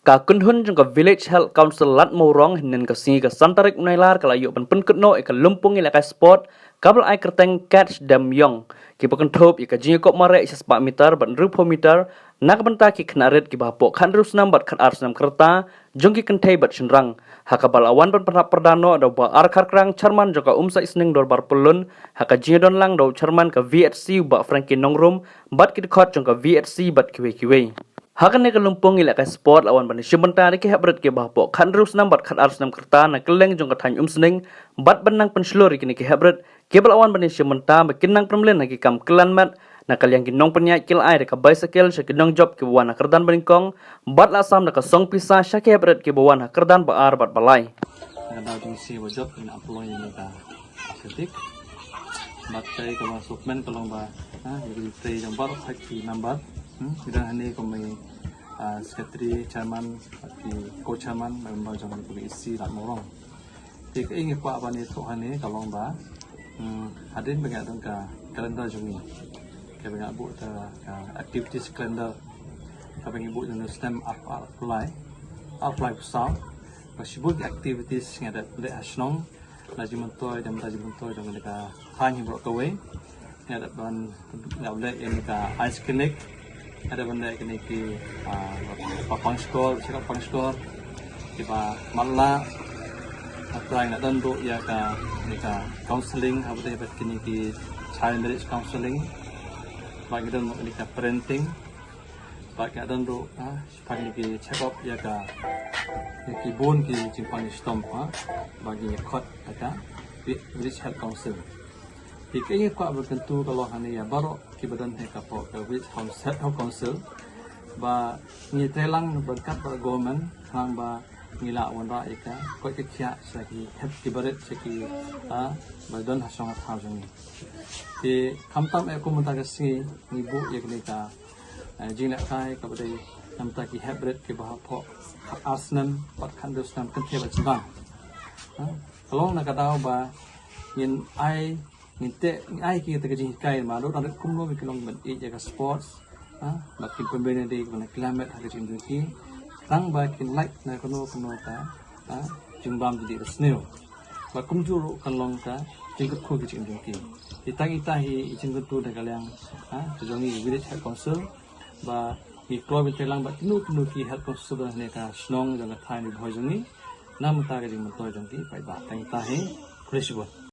Cả quân huân trong cả village health council lat mau rong hinen ka singi ka santarik unailar kala yo pen kutno e ka lumpung ila ka sport kabel ai kerteng catch them young ki pakan thop ka jinga kop mare isa spa meter ban rupo meter nak benta ki knaret ki bapo khan rus number khan ars nam kerta jong ki kentai bat sunrang hakabal awan ban pernah perdano ada ba ar khar krang charman joka umsa isning dor bar pulun haka jinga don lang do charman ka VHC ba frankie nongrum bat ki khot jong ka VHC bat kiwe Hakan ni kelumpung ila ka sport lawan bani syembenta ni ke habret ke bahpo khan rus number khan ars nam kerta na keleng jong ka thany sning bat benang penslor kini ke habret ke lawan bani syembenta makinang premlen lagi kam kelan mat na kalyang ginong penya kil ai ka bicycle sa kinong job ke wana kerdan bringkong bat la sam na ka song pisa sya ke habret ke wana kerdan ba ar bat balai Kadang jing si job in employ ni ka setik bat kai ko masuk men kalong ba ha jadi tei jong bar haki number Sudah ini kami sekretari chairman, co-chairman, member jangan pergi isi lat morong. Jika ingin kuat apa ni tuhan ni kalau ba hadirin banyak dengka kalender jungi. Kita banyak buat activities calendar. Kita banyak buat dengan stem apply pusat. Bersibuk activities yang ada boleh asnong, lagi mentoy dan mereka hanya buat kawai. Yang ada ban boleh yang mereka ice clinic. Ada benda kini ki papang skor, cakap papang skor, kita malah apply nak tentu ya ka mereka counseling, apa tu yang kini ki child marriage counseling, bagi dan mereka parenting, bagi nak tentu bagi ki check up ya ka ki bone ki jimpan stomp bagi kot ada village health council. Jika ingin kuat bertentu kalau hanya ya baru kibadan hekapok village health council ba ni telang berkat ber government hang ba ngila wanra ika koi kya saki health kibaret saki badan hasong thajung ti kamtam e ko munta kasi ni bu ye ka jina kai ka badai namta ki hebret ki ba pho asnam pat khandus nam kan theba chibang kalau nak tahu ba yin ai Ninte ai kita kerja kai malu ada kumlo bikin ben jaga sports makin pembelian di mana kilometer harga cinduki rang bakin like na kono ta jumbam jadi resneo ba kumjuru kalong ka tingkat ko kerja cinduki kita hi icingku tu dah kalian sejongi village health council ba ni club telang ba tinu ki health council dah ne ka snong jangan thai ni bhojungi nam ta ga jing mantoi jongki pai ba tai ta hi flexible